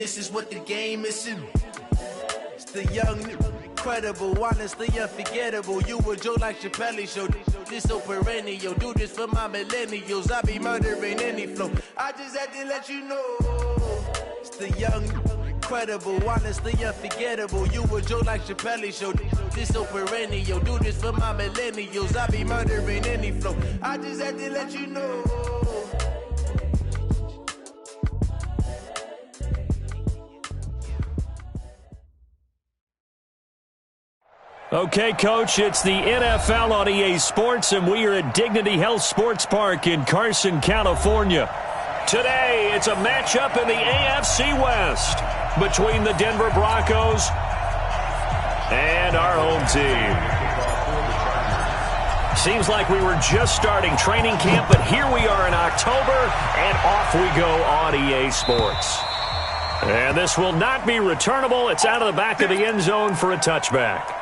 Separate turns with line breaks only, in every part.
This is what the game is. It's the young, incredible, honestly unforgettable. You a Joe like Chappelle show. This so perennial. Do this for my millennials. I be murdering any flow. I just had to let you know. It's the young, incredible, honestly unforgettable. You a Joe like Chappelle show. This so perennial. Do this for my millennials. I be murdering any flow. I just had to let you know.
Okay, Coach, it's the NFL on EA Sports, and we are at Dignity Health Sports Park in Carson, California. Today, it's a matchup in the AFC West between the Denver Broncos and our home team. Seems like we were just starting training camp, but here we are in October, and off we go on EA Sports. And this will not be returnable. It's out of the back of the end zone for a touchback.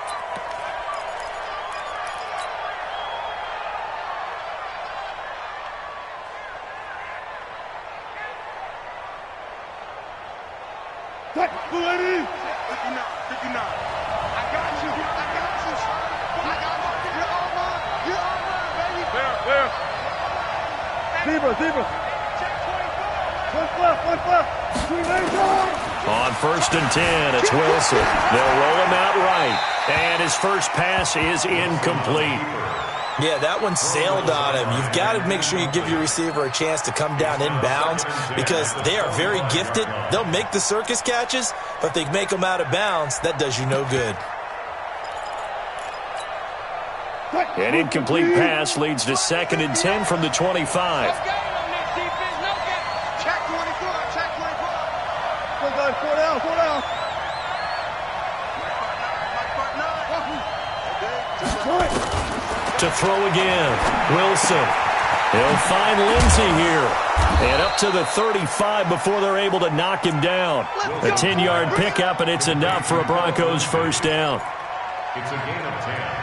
On 1st and 10, it's Wilson. They'll roll him out right. And his first pass is incomplete.
Yeah, that one sailed on him. You've got to make sure you give your receiver a chance to come down inbounds because they are very gifted. They'll make the circus catches, but if they make them out of bounds, that does you no good.
An incomplete pass leads to 2nd and 10 from the 25. To throw again, Wilson. He'll find Lindsey here. And up to the 35 before they're able to knock him down. A 10-yard pickup, and it's enough for a Broncos first down.
It's a gain of 10.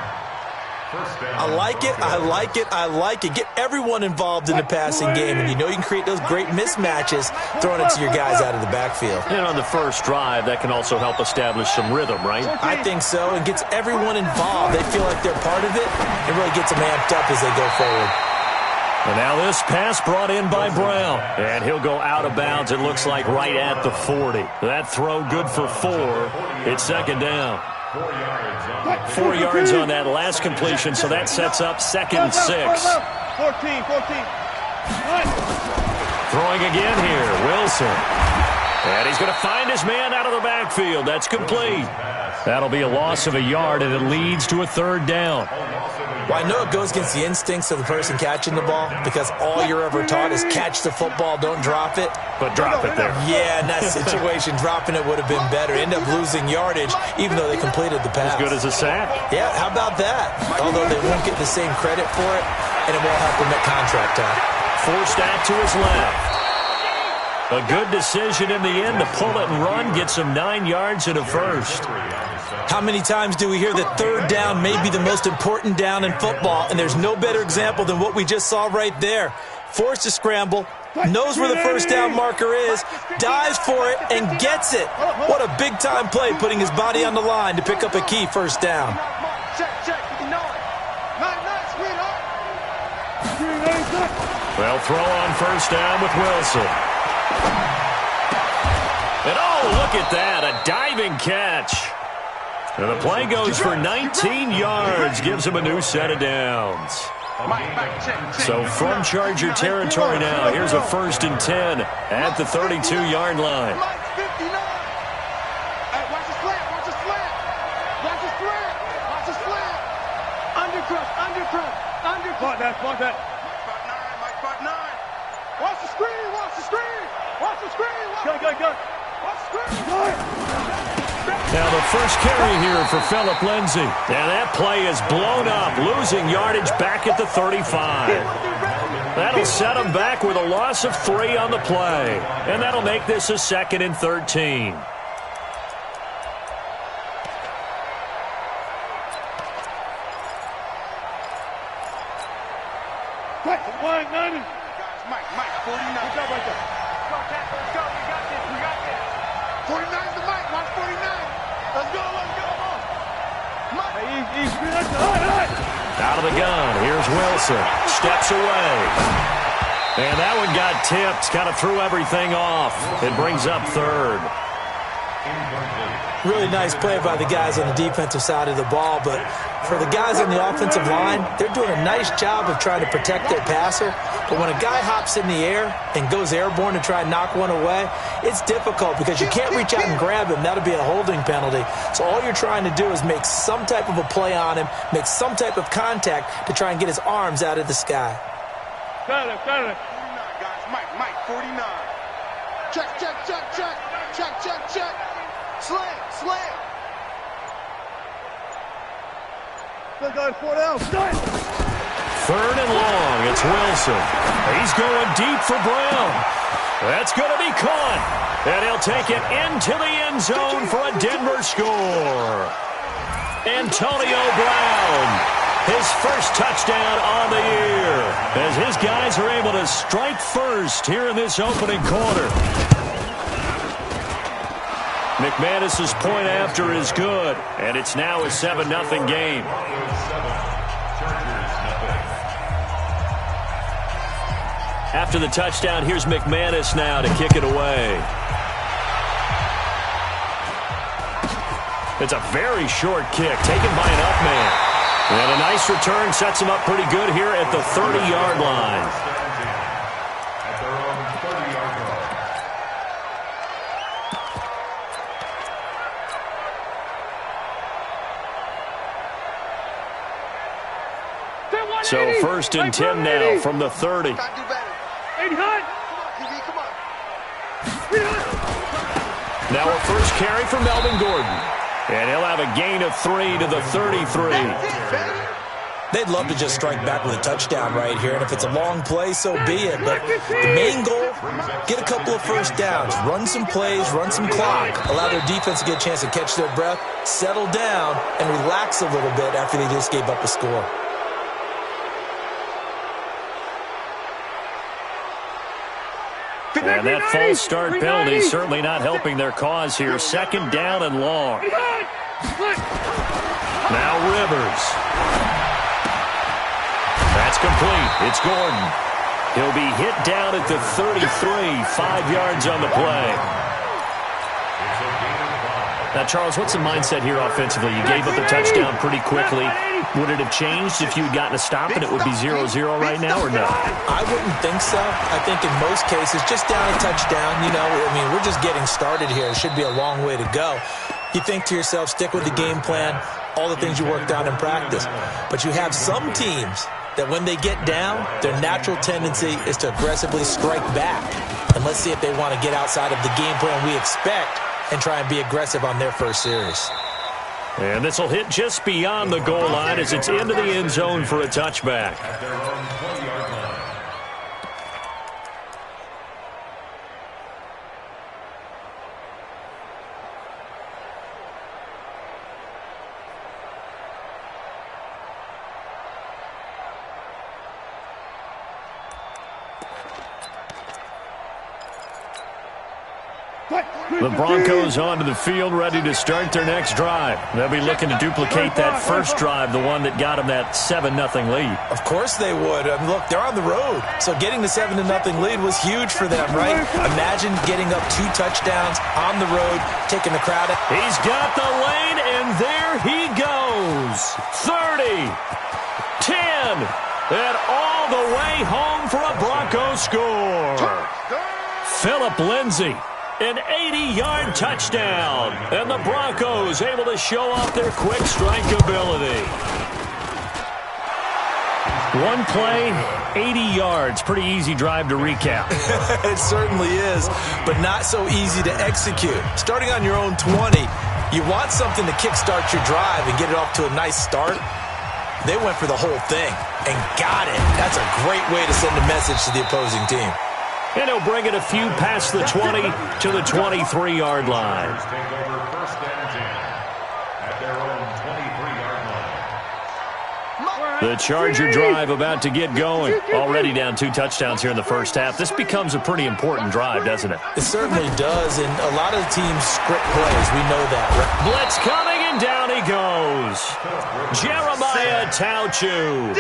I like it, I like it, I like it. Get everyone involved in the passing game, and you know you can create those great mismatches throwing it to your guys out of the backfield.
And on the first drive, that can also help establish some rhythm, right?
I think so. It gets everyone involved. They feel like they're part of it. It really gets them amped up as they go forward.
And now this pass brought in by Brown. And he'll go out of bounds, it looks like, right at the 40. That throw good for 4. It's 2nd down. 4 yards on that last completion, so that sets up 2nd and 6.
14.
Throwing again here, Wilson. And he's going to find his man out of the backfield. That's complete. That'll be a loss of a yard, and it leads to a 3rd down.
Well, I know it goes against the instincts of the person catching the ball because all you're ever taught is catch the football, don't drop it.
But drop it there.
Yeah, in that situation, dropping it would have been better. End up losing yardage, even though they completed the pass.
As good as a sack.
Yeah, how about that? Although they won't get the same credit for it, and it won't help them at contract time.
Forced out to his left. A good decision in the end to pull it and run, gets him 9 yards and a first.
How many times do we hear that 3rd down may be the most important down in football, and there's no better example than what we just saw right there. Forced to scramble, knows where the first down marker is, dives for it, and gets it. What a big-time play, putting his body on the line to pick up a key first down.
Well, throw on first down with Wilson. And oh, look at that, a diving catch. And the play goes for 19 yards, gives him a new set of downs. So from Charger territory now, here's a 1st and 10 at the 32-yard line.
Watch that. Watch the screen. Go. Watch the screen.
Now the first carry here for Phillip Lindsay. And that play is blown up, losing yardage back at the 35. That'll set him back with a loss of 3 on the play. And that'll make this a 2nd and 13.
Mike, 49. Good job right there. Go, Cat, let's go. We got this.
Out of the gun, here's Wilson. Steps away. And that one got tipped. Kind of threw everything off. It brings up third.
Really nice play by the guys on the defensive side of the ball, but for the guys on the offensive line, they're doing a nice job of trying to protect their passer. But when a guy hops in the air and goes airborne to try and knock one away, it's difficult because you can't reach out and grab him. That'll be a holding penalty. So all you're trying to do is make some type of a play on him, make some type of contact to try and get his arms out of the sky.
Got it.
49, guys. Mike, 49. Check. Slam.
Still got 4 down.
Third and long. It's Wilson. He's going deep for Brown. That's going to be caught. And he'll take it into the end zone for a Denver score. Antonio Brown, his first touchdown on the year, as his guys are able to strike first here in this opening quarter. McManus's point after is good, and it's now a 7-0 game. After the touchdown, here's McManus now to kick it away. It's a very short kick, taken by an up man. And a nice return sets him up pretty good here at the 30-yard line. So 1st and 10 now from the 30.
Come on.
Now a first carry for Melvin Gordon. And he'll have a gain of 3 to the 33.
They'd love to just strike back with a touchdown right here, and if it's a long play, so be it. But the main goal, get a couple of first downs, run some plays, run some clock, allow their defense to get a chance to catch their breath, settle down, and relax a little bit after they just gave up a score.
And that false start penalty certainly not helping their cause here. 2nd down and long. Now Rivers. That's complete. It's Gordon. He'll be hit down at the 33, 5 yards on the play. Now, Charles, what's the mindset here offensively? You gave up a touchdown pretty quickly. Would it have changed if you had gotten a stop and it would be 0-0 right now, or no?
I wouldn't think so. I think in most cases, just down a touchdown, we're just getting started here. It should be a long way to go. You think to yourself, stick with the game plan, all the things you worked on in practice. But you have some teams that when they get down, their natural tendency is to aggressively strike back. And let's see if they want to get outside of the game plan we expect and try and be aggressive on their first series.
And this will hit just beyond the goal line as it's into the end zone for a touchback. The Broncos onto the field, ready to start their next drive. They'll be looking to duplicate that first drive, the one that got them that 7-0 lead.
Of course they would. Look, they're on the road, so getting the 7-0 lead was huge for them, right? Imagine getting up 2 touchdowns on the road, taking the crowd out.
He's got the lane, and there he goes. 30, 10, and all the way home for a Broncos score. Phillip Lindsay. An 80-yard touchdown, and the Broncos able to show off their quick strike ability. One play, 80 yards. Pretty easy drive to recap.
It certainly is, but not so easy to execute. Starting on your own 20, you want something to kickstart your drive and get it off to a nice start. They went for the whole thing and got it. That's a great way to send a message to the opposing team.
And he'll bring it a few past the 20 to the 23-yard line. The Charger drive about to get going. Already down 2 touchdowns here in the first half. This becomes a pretty important drive, doesn't it?
It certainly does, and a lot of the teams script plays. We know that, right?
Blitz coming, and And down he goes. Jeremiah Tauchu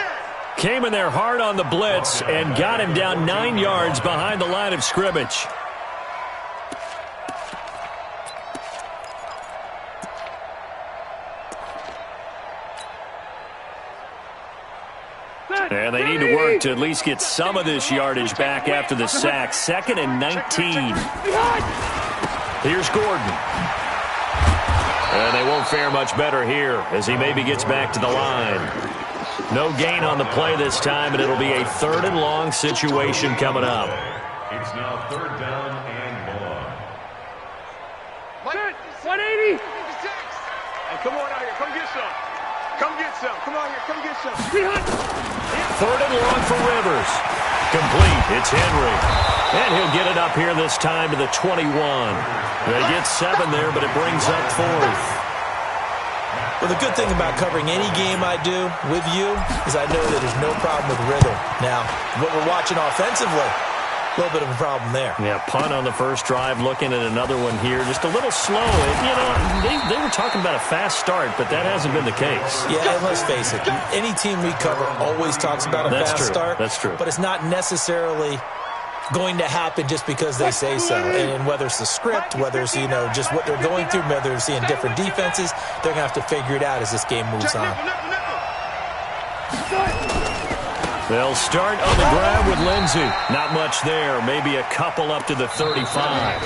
came in there hard on the blitz and got him down 9 yards behind the line of scrimmage. And they need to work to at least get some of this yardage back after the sack. 2nd and 19. Here's Gordon. And they won't fare much better here as he maybe gets back to the line. No gain on the play this time, and it'll be a 3rd and long situation coming up.
It's now 3rd down and long.
180.
Hey, come on out here. Come get some. Come get some. Come on here. Come get some.
3rd and long for Rivers. Complete. It's Henry. And he'll get it up here this time to the 21. They get 7 there, but it brings up 4th.
Well, the good thing about covering any game I do with you is I know that there's no problem with rhythm. Now, what we're watching offensively, a little bit of a problem there.
Yeah, punt on the first drive, looking at another one here. Just a little slow. You know, they were talking about a fast start, but that hasn't been the case.
Yeah, and let's face it, any team we cover always talks about a fast start.
That's true.
But it's not necessarily going to happen just because they say so. And whether it's the script, whether it's, you know, just what they're going through, whether they're seeing different defenses, they're going to have to figure it out as this game moves on.
They'll start on the grab with Lindsey. Not much there. Maybe a couple up to the 35.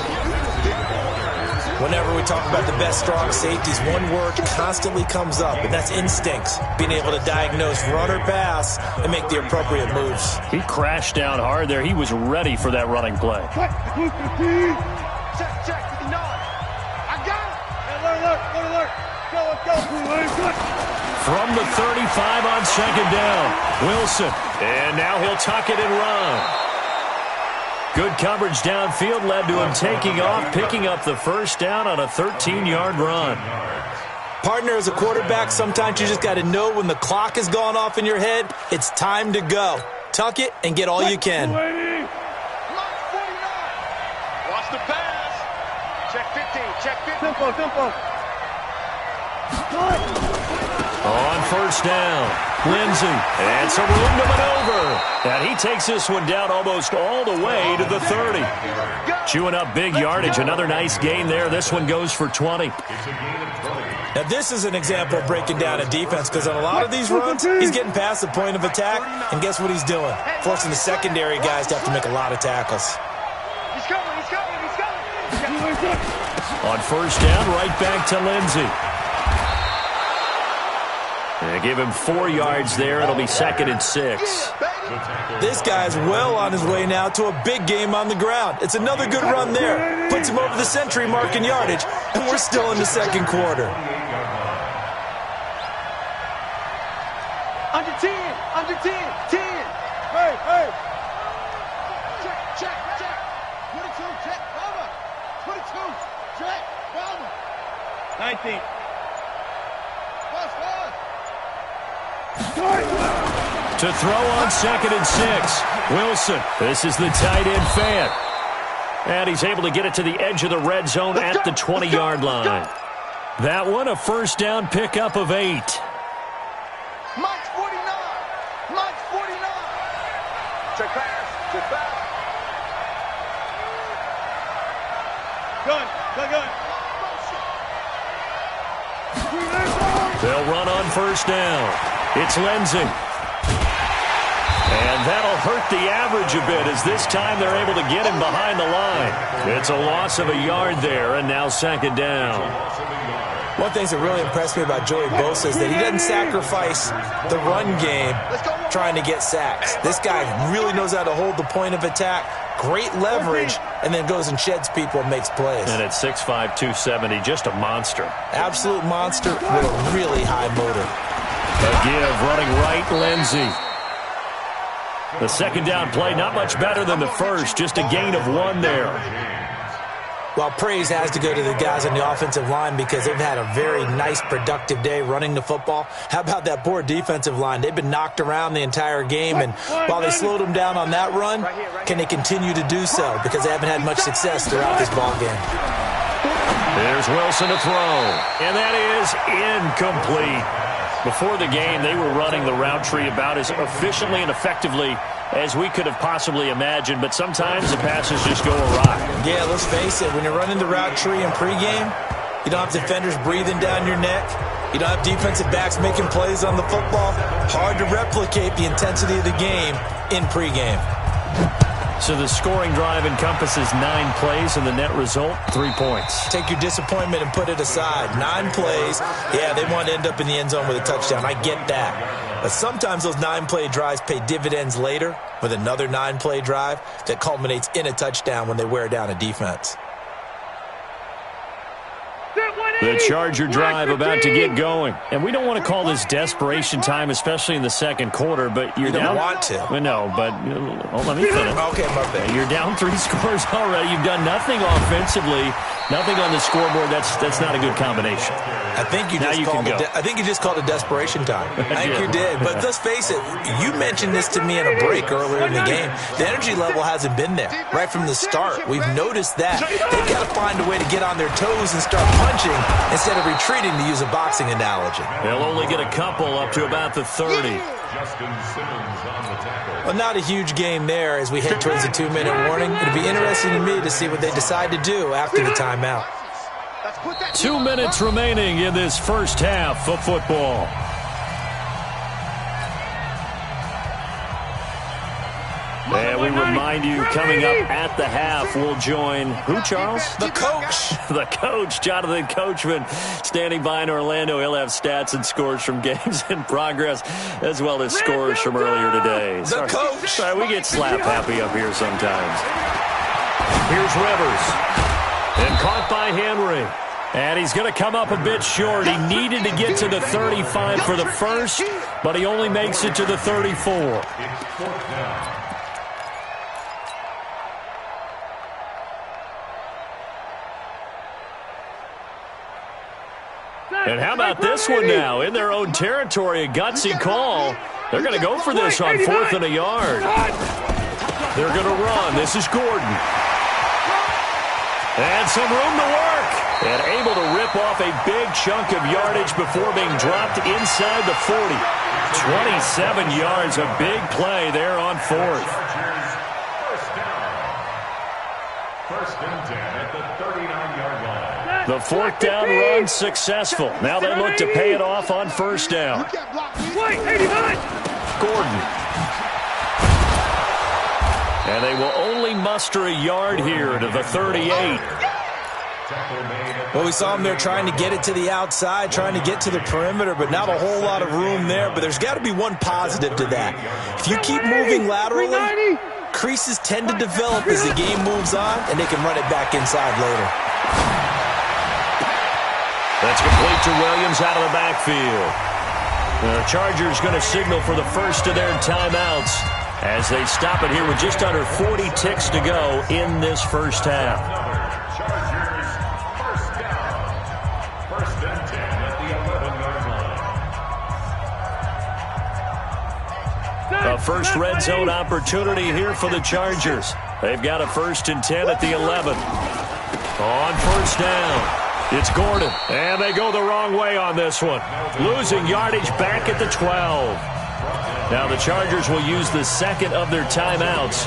Whenever we talk about the best strong safeties, one word constantly comes up, and that's instincts. Being able to diagnose run or pass and make the appropriate moves.
He crashed down hard there. He was ready for that running play.
Check to the 9. I got it. Hey, alert. Go.
From the 35 on 2nd down. Wilson. And now he'll tuck it and run. Good coverage downfield led to him taking off, picking up the first down on a 13-yard run.
Partner, as a quarterback, sometimes you just got to know when the clock has gone off in your head, it's time to go. Tuck it and get all you can.
Watch the pass. Check 15.
Tempo.
On first down, Lindsey, and some room to maneuver. And he takes this one down almost all the way to the 30. Chewing up big yardage, another nice gain there. This one goes for 20.
Now, this is an example of breaking down a defense because on a lot of these runs, he's getting past the point of attack, and guess what he's doing? Forcing the secondary guys to have to make a lot of tackles.
He's coming.
On first down, right back to Lindsey. They give him 4 yards there. It'll be 2nd and 6.
This guy's well on his way now to a big game on the ground. It's another good run there. Puts him over the century mark in yardage, and we're still in the 2nd quarter.
Under 10. 10. Hey. Check. 22, check. Bomber. 22, check. Bomber.
19.
To throw on 2nd and 6. Wilson. This is the tight end fan. And he's able to get it to the edge of the red zone at the 20-yard line. That one, a first down pickup of 8.
Mike's 49. Check pass.
Gun.
They'll run on first down. It's Lindsey. And that'll hurt the average a bit as this time they're able to get him behind the line. It's a loss of a yard there, and now 2nd down.
One of the things that really impressed me about Joey Bosa is that he doesn't sacrifice the run game trying to get sacks. This guy really knows how to hold the point of attack, great leverage, and then goes and sheds people and makes plays.
And at 6'5", 270, just a monster.
Absolute monster with a really high motor.
A give, running right, Lindsey. The 2nd down play, not much better than the first, just a gain of 1 there.
Well, praise has to go to the guys on the offensive line because they've had a very nice, productive day running the football. How about that poor defensive line? They've been knocked around the entire game, and while they slowed them down on that run, can they continue to do so? Because they haven't had much success throughout this ball game.
There's Wilson to throw, and that is incomplete. Before the game, they were running the route tree about as efficiently and effectively as we could have possibly imagined, but sometimes the passes just go awry.
Yeah, let's face it, when you're running the route tree in pregame, you don't have defenders breathing down your neck. You don't have defensive backs making plays on the football. Hard to replicate the intensity of the game in pregame.
So the scoring drive encompasses 9 plays, and the net result, 3 points.
Take your disappointment and put it aside. 9 plays. Yeah, they want to end up in the end zone with a touchdown. I get that. But sometimes those 9-play drives pay dividends later with another 9-play drive that culminates in a touchdown when they wear down a defense.
The Charger drive about to get going. And we don't want to call this desperation time, especially in the second quarter, but you're down.
You don't want to.
No, but let me finish.
Okay, my bad.
You're down 3 scores already. You've done nothing offensively, nothing on the scoreboard. That's not a good combination.
I think you just called it desperation time. I think you did. But let's face it, you mentioned this to me in a break earlier in the game. The energy level hasn't been there right from the start. We've noticed that. They've got to find a way to get on their toes and start punching instead of retreating, to use a boxing analogy.
They'll only get a couple up to about the 30.
Well, not a huge game there as we head towards the 2-minute warning. It'll be interesting to me to see what they decide to do after the timeout.
2 minutes remaining in this first half of football. And we remind you, coming up at the half, we'll join who, Charles?
The coach.
The coach, Jonathan Coachman, standing by in Orlando. He'll have stats and scores from games in progress, as well as scores from earlier today.
The coach.
Sorry, we get slap happy up here sometimes. Here's Rivers. And caught by Henry. And he's going to come up a bit short. He needed to get to the 35 for the first, but he only makes it to the 34. And how about this one now? In their own territory, a gutsy call. They're going to go for this on 4th and a yard. They're going to run. This is Gordon. And some room to work. And able to rip off a big chunk of yardage before being dropped inside the 40. 27 yards, a big play there on 4th.
First and 10 at the 39-yard line.
The 4th down run successful. Now they look to pay it off on 1st down. Gordon. And they will only muster a yard here to the 38.
Well, we saw them there trying to get it to the outside, trying to get to the perimeter, but not a whole lot of room there. But there's got to be one positive to that. If you keep moving laterally, creases tend to develop as the game moves on, and they can run it back inside later.
That's complete to Williams out of the backfield. The Chargers going to signal for the first of their timeouts as they stop it here with just under 40 ticks to go in this first half.
Chargers, first down. First and 10 at the 11-yard line.
A first red zone opportunity here for the Chargers. They've got a 1st and 10 at the 11. On 1st down. It's Gordon, and they go the wrong way on this one. Losing yardage back at the 12. Now the Chargers will use the second of their timeouts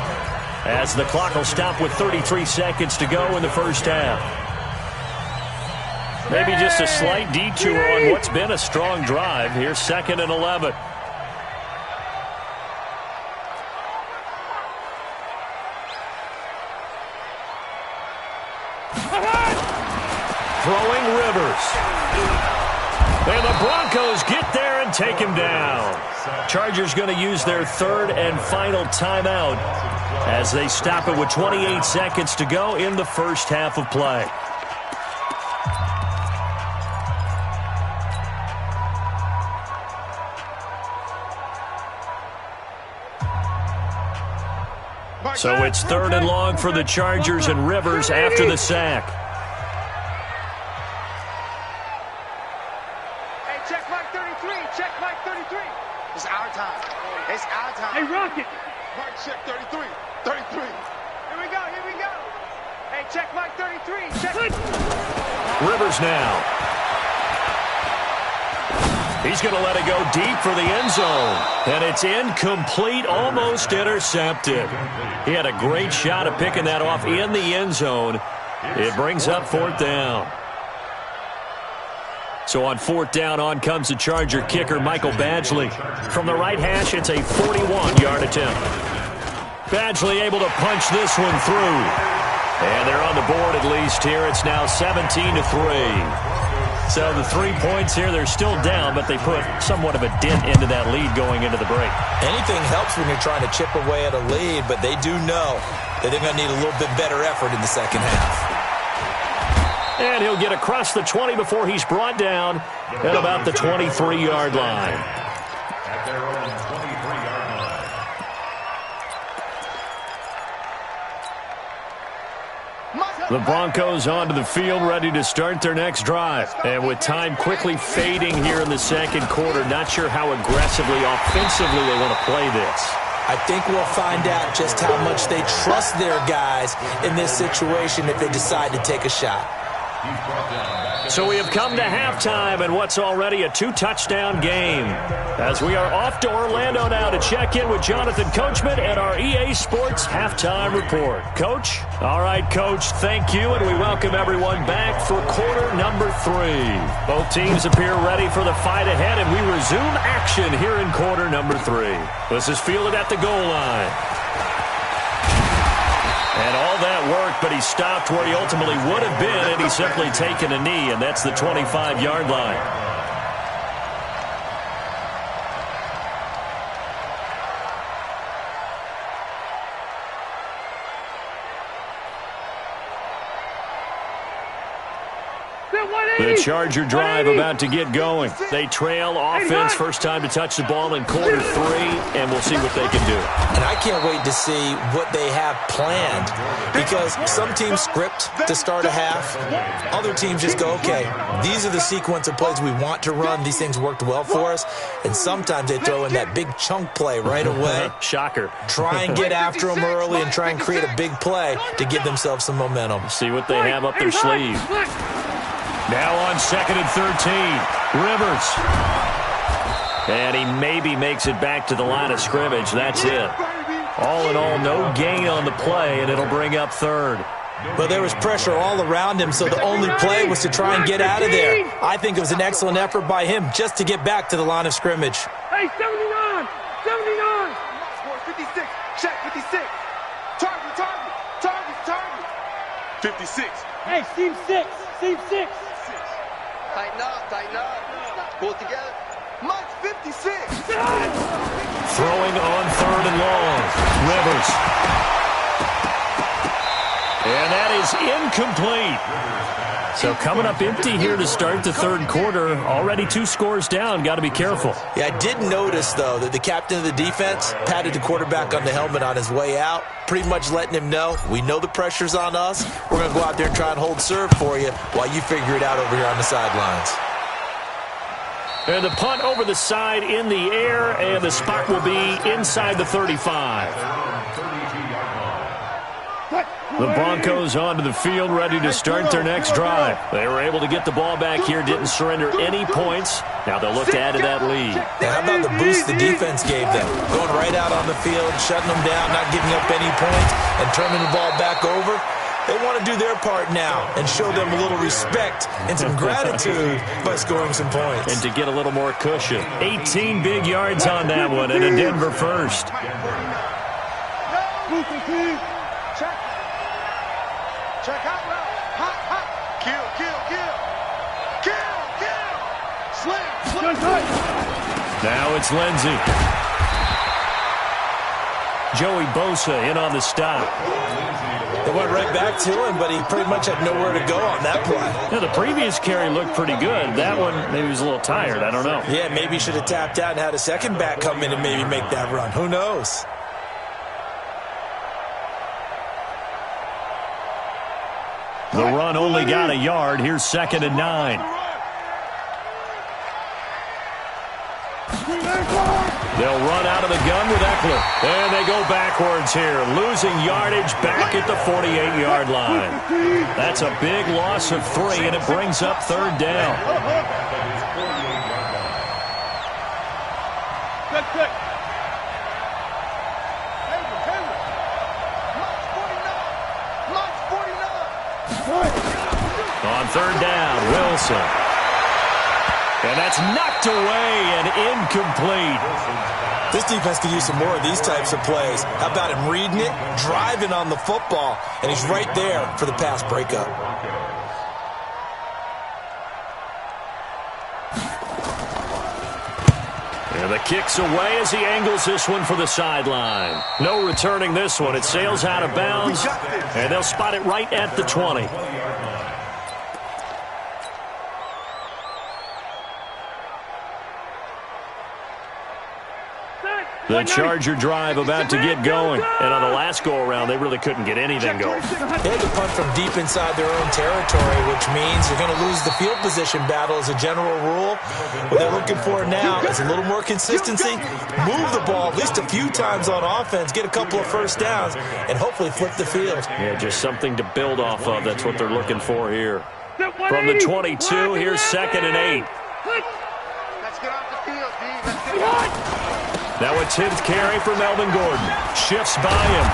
as the clock will stop with 33 seconds to go in the first half. Maybe just a slight detour on what's been a strong drive. Here's 2nd and 11. Throwing Rivers. And the Broncos get there and take him down. Chargers going to use their 3rd and final timeout as they stop it with 28 seconds to go in the first half of play. So it's 3rd and long for the Chargers and Rivers after the sack.
Hey, Rocket! Mark, check 33. 33. Here we go, here we go. Hey, check Mike 33. Check.
Rivers now. He's going to let it go deep for the end zone. And it's incomplete, almost intercepted. He had a great shot at picking that off in the end zone. It brings up 4th down. So on 4th down, on comes the Charger kicker, Michael Badgley. From the right hash, it's a 41-yard attempt. Badgley able to punch this one through. And they're on the board at least here. It's now 17-3. So the 3 points here, they're still down, but they put somewhat of a dent into that lead going into the break.
Anything helps when you're trying to chip away at a lead, but they do know that they're going to need a little bit better effort in the second half.
And he'll get across the 20 before he's brought down at about the 23-yard line.
At their own 23-yard line.
The Broncos onto the field, ready to start their next drive. And with time quickly fading here in the second quarter, not sure how aggressively, offensively they want to play this.
I think we'll find out just how much they trust their guys in this situation if they decide to take a shot.
So we have come to halftime in what's already a 2-touchdown game. As we are off to Orlando now to check in with Jonathan Coachman and our EA Sports Halftime Report. Coach? All right, Coach, thank you, and we welcome everyone back for quarter number 3. Both teams appear ready for the fight ahead, and we resume action here in quarter number 3. This is fielded at the goal line. And all that worked, but he stopped where he ultimately would have been, and he's simply taken a knee, and that's the 25-yard line. The Charger drive about to get going. They trail offense, first time to touch the ball in quarter 3, and we'll see what they can do.
And I can't wait to see what they have planned, because some teams script to start a half. Other teams just go, okay, these are the sequence of plays we want to run. These things worked well for us. And sometimes they throw in that big chunk play right away.
Shocker.
Try and get after them early and try and create a big play to give themselves some momentum.
See what they have up their sleeve. Now on 2nd and 13, Rivers. And he maybe makes it back to the line of scrimmage. That's it. All in all, no gain on the play, and it'll bring up 3rd.
But there was pressure all around him, so the only play was to try and get out of there. I think it was an excellent effort by him just to get back to the line of scrimmage.
Hey, 79! 79! 56! Check 56! Target! 56! Hey, seam 6! Seam 6! Tighten up. Pull it together. Mike's 56.
Throwing on 3rd and long. Rivers. And that is incomplete. So coming up empty here to start the 3rd quarter. Already 2 scores down. Got to be careful.
Yeah, I did notice, though, that the captain of the defense patted the quarterback on the helmet on his way out, pretty much letting him know, we know the pressure's on us. We're going to go out there and try and hold serve for you while you figure it out over here on the sidelines.
And the punt over the side in the air, and the spot will be inside the 35. The Broncos onto the field, ready to start their next drive. They were able to get the ball back here, didn't surrender any points. Now they'll look to add to that lead.
Now, how about the boost the defense gave them? Going right out on the field, shutting them down, not giving up any points, and turning the ball back over. They want to do their part now and show them a little respect and some gratitude by scoring some points.
And to get a little more cushion. 18 big yards on that one, and a Denver first.
Check out now. Hot. Kill. Slam.
Now it's Lindsey. Joey Bosa in on the stop.
They went right back to him, but he pretty much had nowhere to go on that play.
Yeah, the previous carry looked pretty good. That one, maybe he was a little tired. I don't know.
Yeah, maybe he should have tapped out and had a second back come in and maybe make that run. Who knows?
The run only got a yard. Here's 2nd and 9. They'll run out of the gun with Eckler. And they go backwards here, losing yardage back at the 48-yard line. That's a big loss of 3, and it brings up 3rd down.
Good.
On 3rd down, Wilson. And that's knocked away and incomplete.
This defense could use some more of these types of plays. How about him reading it, driving on the football, and he's right there for the pass breakup.
And the kick's away as he angles this one for the sideline. No returning this one. It sails out of bounds, and they'll spot it right at the 20. The Charger drive about to get going. And on the last go-around, they really couldn't get anything going.
They had to punt from deep inside their own territory, which means you're going to lose the field position battle as a general rule. What they're looking for now is a little more consistency, move the ball at least a few times on offense, get a couple of first downs, and hopefully flip the field.
Yeah, just something to build off of. That's what they're looking for here. From the 22, here's 2nd and 8.
Let's get off the field, D. Let's get off.
Now a 10th carry for Melvin Gordon. Shifts by him.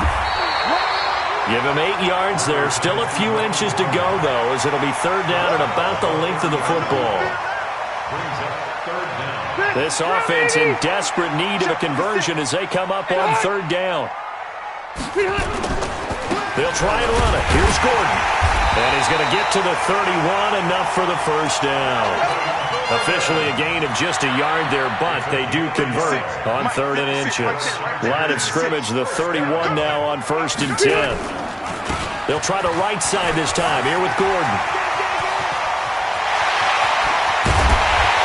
Give him 8 yards there. Still a few inches to go, though, as it'll be 3rd down and about the length of the football. This offense in desperate need of a conversion as they come up on 3rd down. They'll try and run it. Here's Gordon. And he's going to get to the 31, enough for the first down. Officially a gain of just a yard there, but they do convert on 3rd and inches. Line of scrimmage, the 31 now on 1st and 10. They'll try the right side this time, here with Gordon.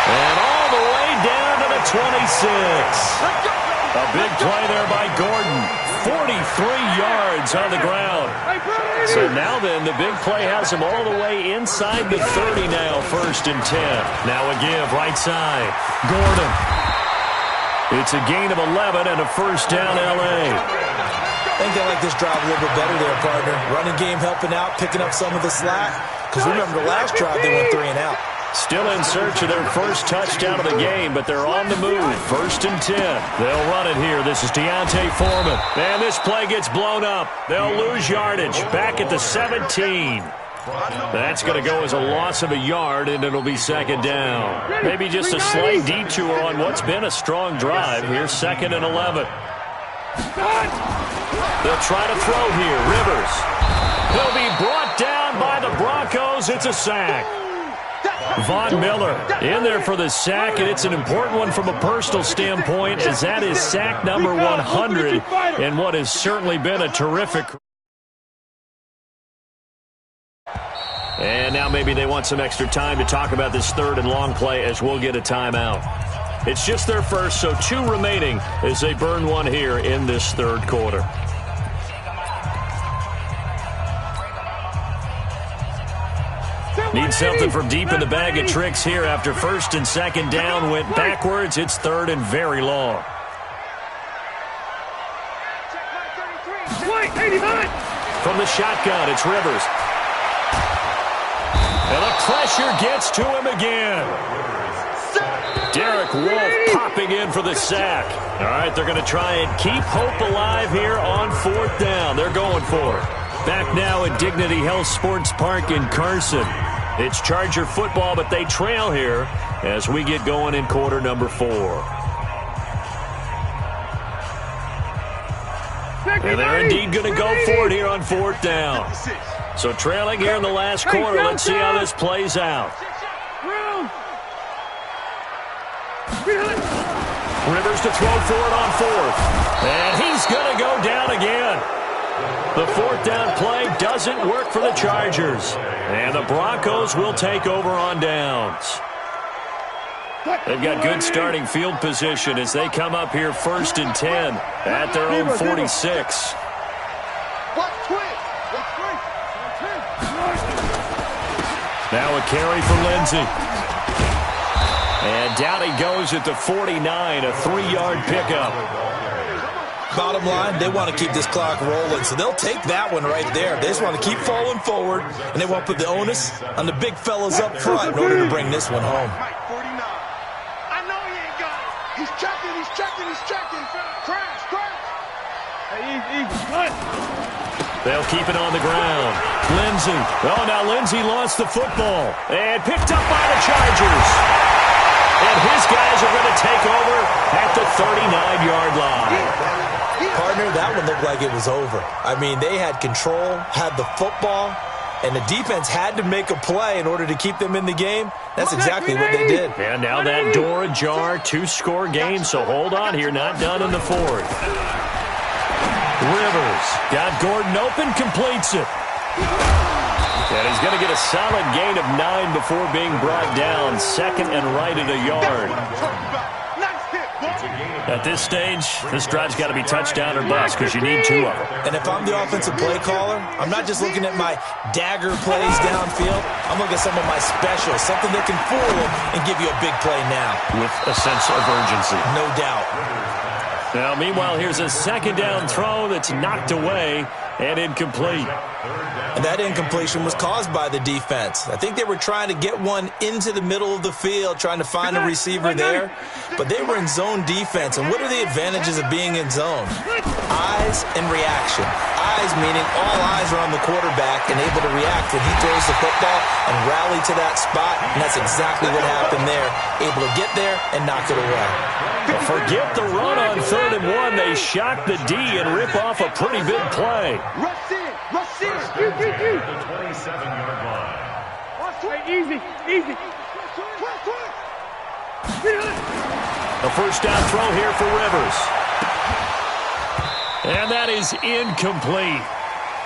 And all the way down to the 26. A big play there by Gordon. 43 yards on the ground. So now then, the big play has him all the way inside the 30 now, 1st and 10. Now a give, right side. Gordon. It's a gain of 11 and a 1st down, L.A.
I think they like this drive a little bit better there, partner. Running game helping out, picking up some of the slack. Because remember, the last drive they went 3 and out.
Still in search of their first touchdown of the game, but they're on the move. 1st and 10. They'll run it here. This is Deontay Foreman. And this play gets blown up. They'll lose yardage back at the 17. That's going to go as a loss of a yard, and it'll be 2nd down. Maybe just a slight detour on what's been a strong drive. Here's 2nd and 11. They'll try to throw here. Rivers. He'll be brought down by the Broncos. It's a sack. Von Miller in there for the sack, and it's an important one from a personal standpoint, as that is sack number 100 in what has certainly been a terrific. And now maybe they want some extra time to talk about this 3rd and long play, as we'll get a timeout. It's just their first, so 2 remaining as they burn one here in this 3rd quarter. Need something from deep in the bag of tricks here after 1st and 2nd down went backwards. It's 3rd and very long. From the shotgun, it's Rivers. And the pressure gets to him again. Derek Wolfe popping in for the sack. All right, they're going to try and keep hope alive here on 4th down. They're going for it. Back now at Dignity Health Sports Park in Carson. It's Charger football, but they trail here as we get going in quarter number 4. And they're indeed going to go for it here on 4th down. So trailing here in the last quarter. Let's see how this plays out. Rivers to throw for it on 4th. And he's going to go down again. The 4th down play doesn't work for the Chargers. And the Broncos will take over on downs. They've got good starting field position as they come up here 1st and 10 at their own 46. Now a carry for Lindsey. And down he goes at the 49, a 3-yard pickup.
Bottom line, they want to keep this clock rolling, so they'll take that one right there. They just want to keep falling forward, and they want to put the onus on the big fellas up front in order to bring this one home.
I know he ain't got it. He's checking. Crash.
Easy. Cut.
They'll keep it on the ground. Lindsey. Oh, now Lindsey lost the football. And picked up by the Chargers. And his guys are going to take over at the 39-yard line.
Partner, that one looked like it was over. I mean, they had control, had the football, and the defense had to make a play in order to keep them in the game. That's exactly what they did.
And now that door ajar, 2-score game, so hold on here, not done in the fourth. Rivers got Gordon open, completes it. And he's going to get a solid gain of 9 before being brought down. Second and right at a yard. At this stage, this drive's got to be touchdown or bust because you need 2 of them.
And if I'm the offensive play caller, I'm not just looking at my dagger plays downfield. I'm looking at some of my specials, something that can fool them and give you a big play now.
With a sense of urgency.
No doubt.
Now, meanwhile, here's a second down throw that's knocked away and incomplete.
And that incompletion was caused by the defense. I think they were trying to get one into the middle of the field, trying to find a receiver there. But they were in zone defense. And what are the advantages of being in zone? Eyes and reaction. Eyes meaning all eyes are on the quarterback and able to react when he throws the football and rally to that spot. And that's exactly what happened there. Able to get there and knock it away.
Forget the run on 3rd and 1. They shock the D and rip off a pretty big play.
Rush in.
The 27-yard line.
Easy.
A first down throw here for Rivers. And that is incomplete.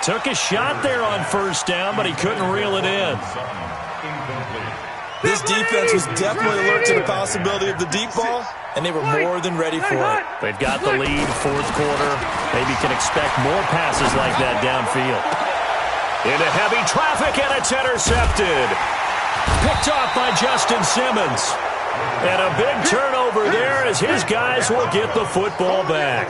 Took a shot there on first down, but he couldn't reel it in.
This defense was definitely alert to the possibility of the deep ball, and they were more than ready for it.
They've got the lead, fourth quarter. Maybe can expect more passes like that downfield. Into heavy traffic, and it's intercepted. Picked off by Justin Simmons. And a big turnover there as his guys will get the football back.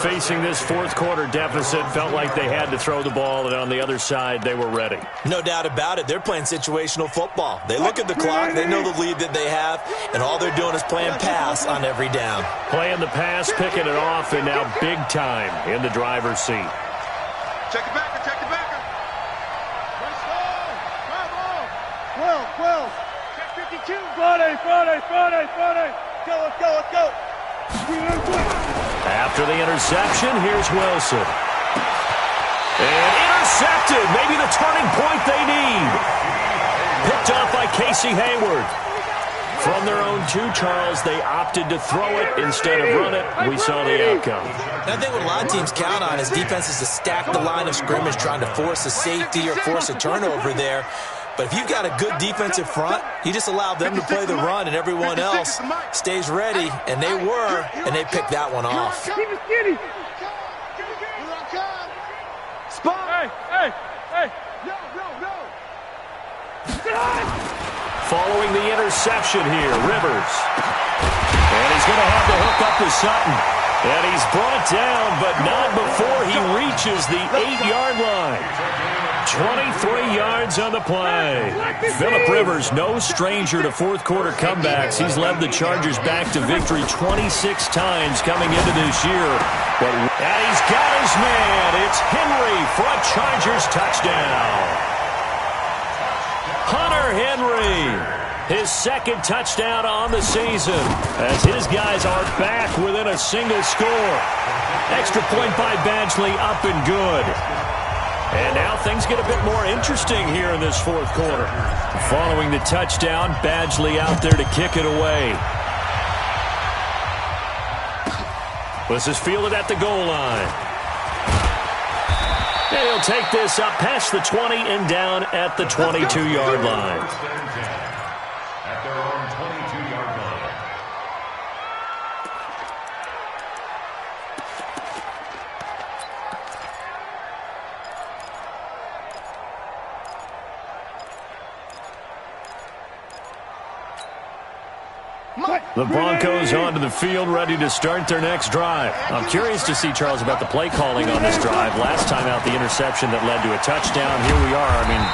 Facing this fourth quarter deficit, felt like they had to throw the ball, and on the other side, they were ready.
No doubt about it. They're playing situational football. They look at the clock, they know the lead that they have, and all they're doing is playing pass on every down.
Playing the pass, picking it off, and now big time in the driver's seat.
Check it back. Let's go. 12. Check 52.
Friday. Let's go.
After the interception, here's Wilson. And intercepted. Maybe the turning point they need. Picked off by Casey Hayward. From their own 2, Charles, they opted to throw it instead of run it. We saw the outcome.
And I think what a lot of teams count on is defenses to stack the line of scrimmage, trying to force a safety or force a turnover there. But if you've got a good defensive front, you just allow them to play the run and everyone else stays ready, and they were, and they picked that one off.
Spot. Hey. No.
Following the interception here, Rivers. And he's going to have to hook up to Sutton. And he's brought down, but not before he reaches the 8-yard line. 23 yards on the play. Phillip Rivers, no stranger to fourth quarter comebacks. He's led the Chargers back to victory 26 times coming into this year. And he's got his man. It's Henry for a Chargers touchdown. Hunter Henry, his second touchdown on the season, as his guys are back within a single score. Extra point by Badgley, up and good. And now things get a bit more interesting here in this fourth quarter. Following the touchdown, Badgley out there to kick it away. This is fielded at the goal line. And he'll take this up past the 20 and down at the 22-yard line.
At their own 22-yard line.
The Broncos onto the field, ready to start their next drive. I'm curious to see, Charles, about the play calling on this drive. Last time out, the interception that led to a touchdown. Here we are. I mean,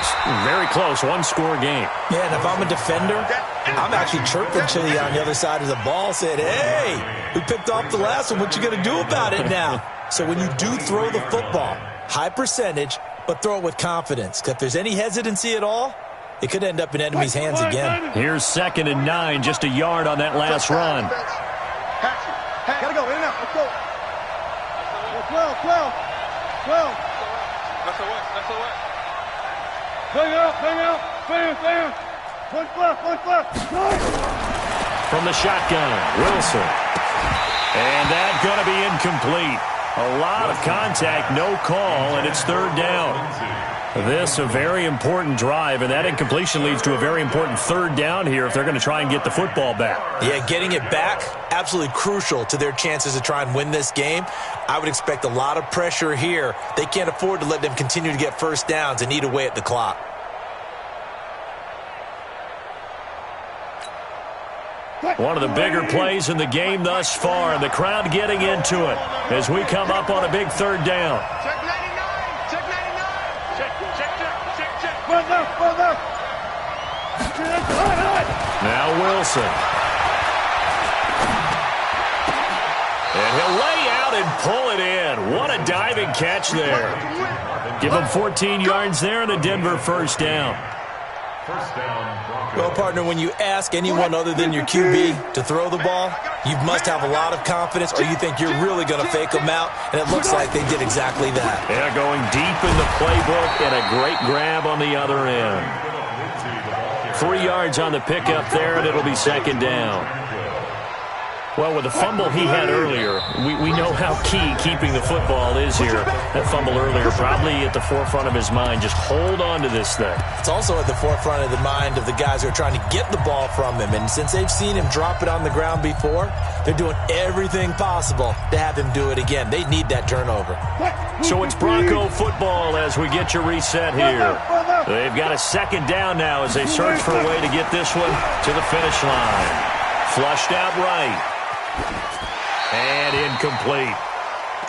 very close, one-score game.
Yeah, and if I'm a defender, I'm actually chirping to you on the other side of the ball, saying, hey, we picked off the last one. What you going to do about it now? So when you do throw the football, high percentage, but throw it with confidence. Because if there's any hesitancy at all, it could end up in enemy's hands again.
Here's 2nd and 9, just a yard on that last run.
Gotta go, in and out, let's go. 12.
That's a what?
Bang out. One left.
From the shotgun, Wilson. And that's going to be incomplete. A lot of contact, no call, and it's 3rd down. This a very important drive, and that incompletion leads to a very important 3rd down here if they're going to try and get the football back.
Yeah, getting it back, absolutely crucial to their chances to try and win this game. I would expect a lot of pressure here. They can't afford to let them continue to get first downs and eat away at the clock.
One of the bigger plays in the game thus far, and the crowd getting into it as we come up on a big 3rd down.
Check 99. Check.
One left.
Now Wilson. And he'll lay out and pull it in. What a diving catch there. Give him 14 yards there and a Denver first down.
Well, partner, when you ask anyone other than your QB to throw the ball, you must have a lot of confidence or you think you're really going to fake them out, and it looks like they did exactly that.
Yeah, going deep in the playbook and a great grab on the other end. 3 yards on the pickup there, and it'll be 2nd down. Well, with the fumble he had earlier, we know how key keeping the football is here. That fumble earlier probably at the forefront of his mind. Just hold on to this thing.
It's also at the forefront of the mind of the guys who are trying to get the ball from him. And since they've seen him drop it on the ground before, they're doing everything possible to have him do it again. They need that turnover.
So it's Bronco football as we get your reset here. They've got a 2nd down now as they search for a way to get this one to the finish line. Flushed out right. And incomplete.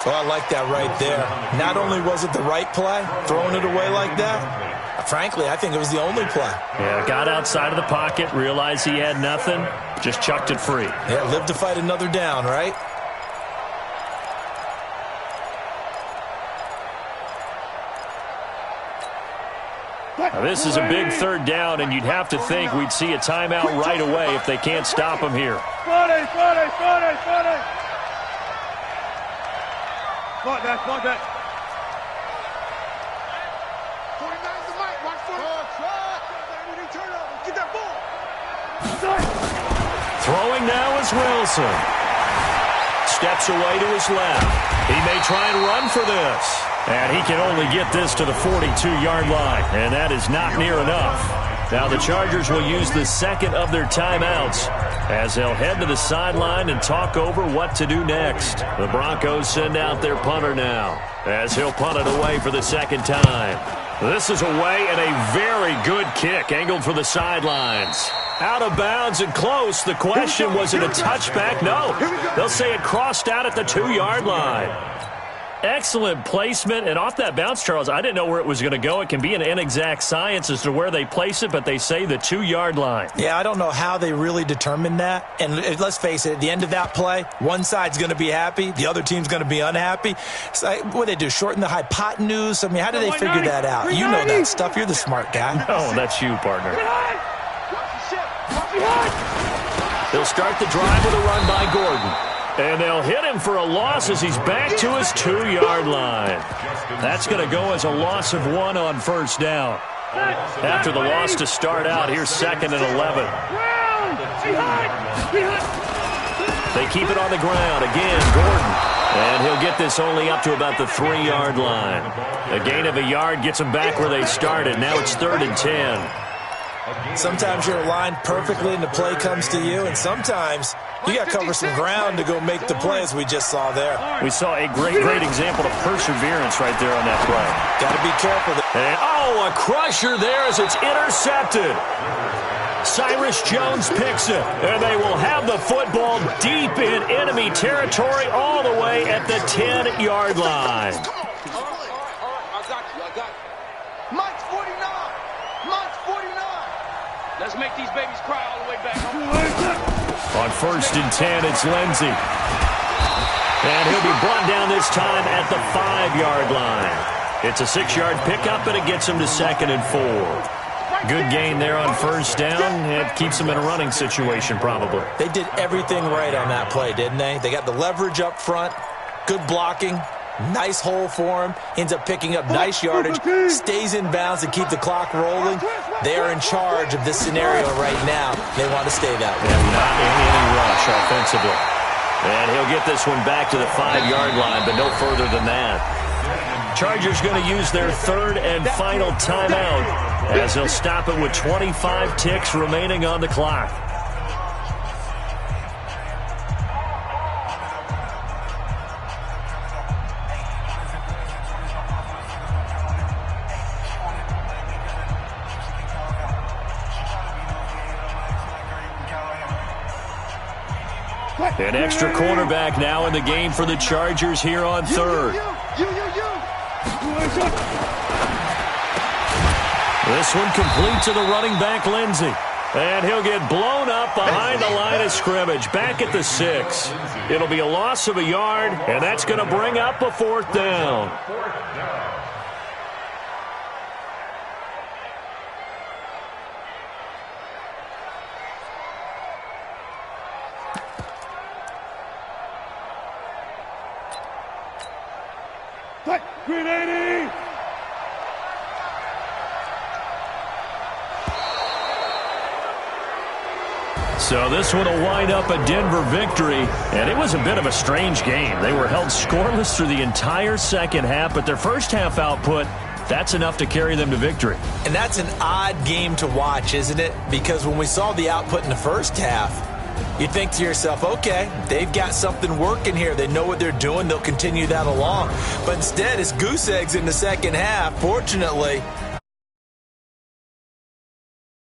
Well, I like that right there. Not only was it the right play, throwing it away like that, frankly, I think it was the only play.
Yeah, got outside of the pocket, realized he had nothing, just chucked it free.
Yeah, live to fight another down, right?
Now, this is a big 3rd down, and you'd have to think we'd see a timeout right away if they can't stop him here.
Friday. Not that.
49's the mic. Watch for it. Get that ball.
Throwing now is Wilson. Steps away to his left. He may try and run for this. And he can only get this to the 42-yard line. And that is not near enough. Now the Chargers will use the 2nd of their timeouts as they'll head to the sideline and talk over what to do next. The Broncos send out their punter now as he'll punt it away for the 2nd time. This is away and a very good kick angled for the sidelines. Out of bounds and close. The question, was it a touchback? No. They'll say it crossed out at the 2-yard line. Excellent placement, and off that bounce, Charles, I didn't know where it was going to go. It can be an inexact science as to where they place it, but they say the 2-yard line.
Yeah, I don't know how they really determined that. And let's face it, at the end of that play, one side's going to be happy, the other team's going to be unhappy. So, what do they do, shorten the hypotenuse? I mean, how do they figure that out? You know that stuff. You're the smart guy.
No, that's you, partner. They'll start the drive with a run by Gordon. And they'll hit him for a loss as he's back to his 2-yard line. That's going to go as a loss of 1 on first down. After the loss to start out, here's 2nd and 11. They keep it on the ground. Again, Gordon. And he'll get this only up to about the 3-yard line. A gain of a yard gets them back where they started. Now it's 3rd and 10.
Sometimes you're aligned perfectly and the play comes to you, and sometimes you got to cover some ground to go make the play, as we just saw there.
We saw a great example of perseverance right there on that play.
Got to be careful.
And, a crusher there as it's intercepted. Cyrus Jones picks it, and they will have the football deep in enemy territory all the way at the 10-yard line.
Mike's 49. Mike's 49. Let's make these babies cry all the way back.
On 1st and 10, it's Lindsey. And he'll be brought down this time at the 5-yard line. It's a 6-yard pickup, and it gets him to 2nd and 4. Good gain there on 1st down. It keeps them in a running situation, probably.
They did everything right on that play, didn't they? They got the leverage up front, good blocking, nice hole for him, ends up picking up nice yardage, stays in bounds to keep the clock rolling. They are in charge of this scenario right now. They want to stay that way.
And not in any rush offensively. And he'll get this one back to the 5-yard line, but no further than that. Chargers going to use their 3rd and final timeout as they'll stop it with 25 ticks remaining on the clock. An extra cornerback now in the game for the Chargers here on 3rd. This one complete to the running back, Lindsey. And he'll get blown up behind the line of scrimmage, back at the 6. It'll be a loss of a yard, and that's going to bring up a 4th down.
Grenade!
So this one will wind up a Denver victory, and it was a bit of a strange game. They were held scoreless through the entire second half, but their first half output, that's enough to carry them to victory.
And that's an odd game to watch, isn't it? Because when we saw the output in the first half, you think to yourself, okay, they've got something working here. They know what they're doing. They'll continue that along. But instead, it's goose eggs in the second half. Fortunately,